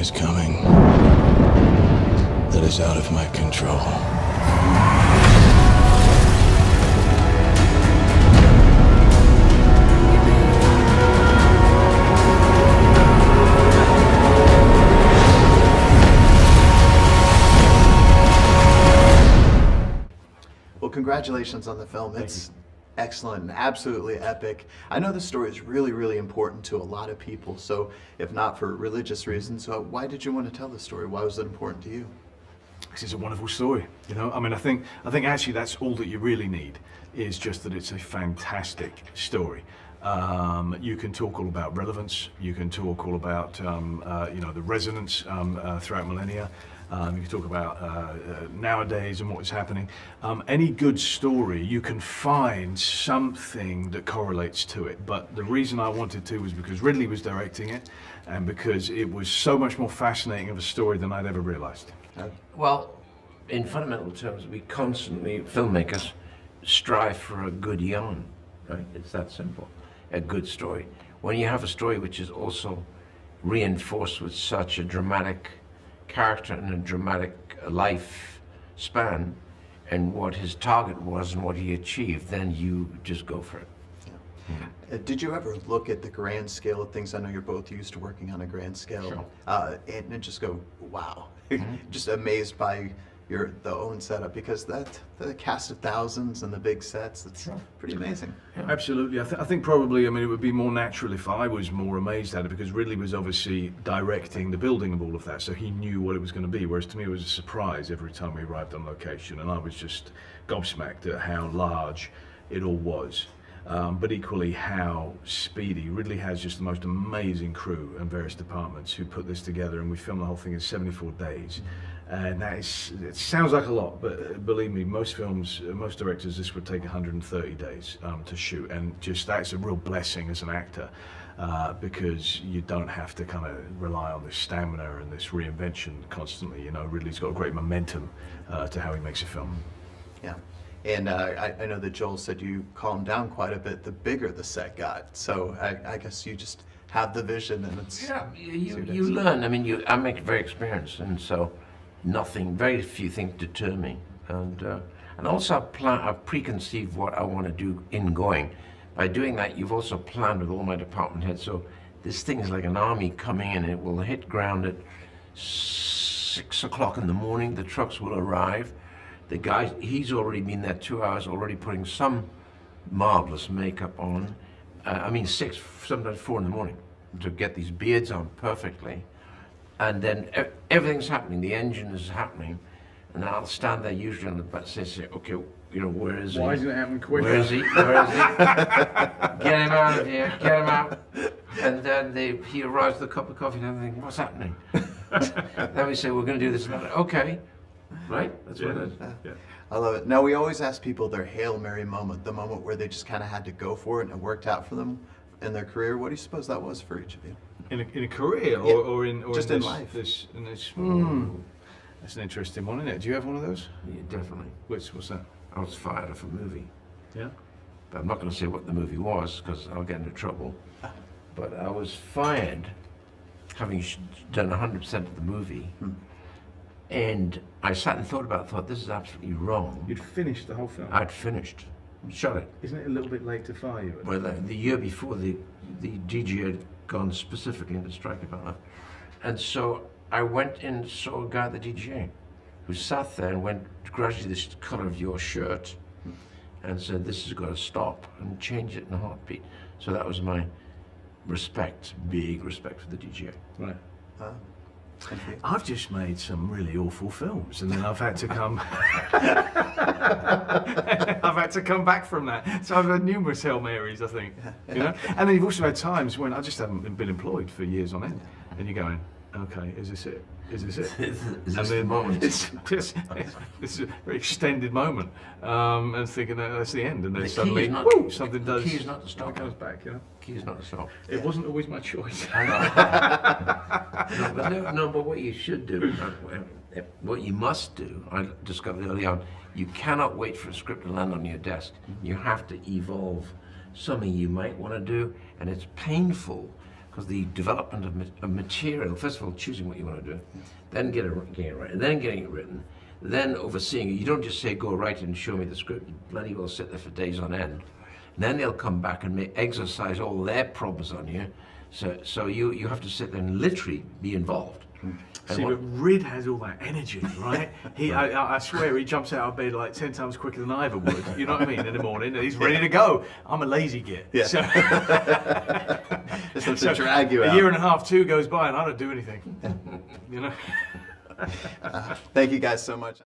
is coming that is out of my control. Well, congratulations on the film. It's excellent and absolutely epic. I know the story is really, really important to a lot of people. So, if not for religious reasons, why did you want to tell the story? Why was it important to you? This is a wonderful story, you know. I mean, I think actually that's all that you really need, is just that it's a fantastic story. You can talk all about relevance. You can talk all about the resonance throughout millennia. You can talk about nowadays and what is happening. Any good story, you can find something that correlates to it. But the reason I wanted to was because Ridley was directing it, and because it was so much more fascinating of a story than I'd ever realized. Well, in fundamental terms, we constantly, filmmakers, strive for a good yarn, right? It's that simple, a good story. When you have a story which is also reinforced with such a dramatic character and a dramatic life span, and what his target was and what he achieved, then you just go for it. Did you ever look at the grand scale of things? I know you're both used to working on a grand scale, Sure. and just go, wow, just amazed by the own setup, because the cast of thousands and the big sets, it's pretty amazing. Absolutely. I think probably, I mean, it would be more natural if I was more amazed at it, because Ridley was obviously directing the building of all of that, so he knew what it was going to be, whereas to me it was a surprise every time we arrived on location, and I was just gobsmacked at how large it all was. But equally how speedy. Ridley has just the most amazing crew and various departments who put this together, and we filmed the whole thing in 74 days. And it sounds like a lot, but believe me, most directors, this would take 130 days to shoot, and just that's a real blessing as an actor, because you don't have to kind of rely on this stamina and this reinvention constantly. You know, Ridley's got a great momentum to how he makes a film. Yeah. And I know that Joel said you calmed down quite a bit the bigger the set got. So I guess you just have the vision, and it's... Yeah, you learn. I mean, I make it very experienced, and so very few things deter me. And also I've preconceived what I want to do in going. By doing that, you've also planned with all my department heads. So this thing is like an army coming in. It will hit ground at 6 o'clock in the morning. The trucks will arrive. The guy, he's already been there 2 hours, already putting some marvelous makeup on. 6, sometimes 4 in the morning, to get these beards on perfectly. And then everything's happening, the engine is happening, and I'll stand there usually on the bus and say, okay, where is he? Why isn't it happening quicker? Where is he? Where is he? Get him out of here, get him out. And then he arrives with a cup of coffee and everything, what's happening? Then we say, we're going to do this about it. Okay. Right? That's what it is. Yeah. I love it. Now, we always ask people their Hail Mary moment, the moment where they just kind of had to go for it and it worked out for them in their career. What do you suppose that was for each of you? In a career, Yeah, or in just in in this, life. That's an interesting one, isn't it? Do you have one of those? Yeah, definitely. What's that? I was fired off a movie. Yeah. But I'm not going to say what the movie was because I'll get into trouble. But I was fired having done 100% of the movie. And I sat and thought this is absolutely wrong. You'd finished the whole film. I'd finished, shot it. Isn't it a little bit late to fire you? Well, the year before, the DG had gone specifically into strike about that. And so I went and saw a guy at the DGA who sat there and went, gradually, this is the color of your shirt, and said, this has got to stop, and change it in a heartbeat. So that was my big respect for the DGA. Right. Thank you. I've just made some really awful films, and then I've had to come. I've had to come back from that. So I've had numerous Hail Marys, I think. You know, and then you've also had times when I just haven't been employed for years on end, and you're going, okay, is this it? Is this it? Is this And the then moment? it's a very extended moment, and thinking that's the end, and then suddenly, something does. The key is not to stop. It comes back, you know. Key is not to stop. It wasn't always my choice. But what you should do, what you must do, I discovered early on, you cannot wait for a script to land on your desk. You have to evolve something you might want to do, and it's painful Because the development of material, first of all, choosing what you want to do, then getting it right, and then getting it written, then overseeing it. You don't just say, go write it and show me the script. You bloody well sit there for days on end. And then they'll come back and exercise all their problems on you. So you have to sit there and literally be involved. See, but Rid has all that energy, right? I swear he jumps out of bed like 10 times quicker than I ever would. You know what I mean? In the morning, and he's ready to go. I'm a lazy git. Yeah. So, Just have to drag you out. a year and a half, 2 goes by, and I don't do anything. You know. Thank you guys so much.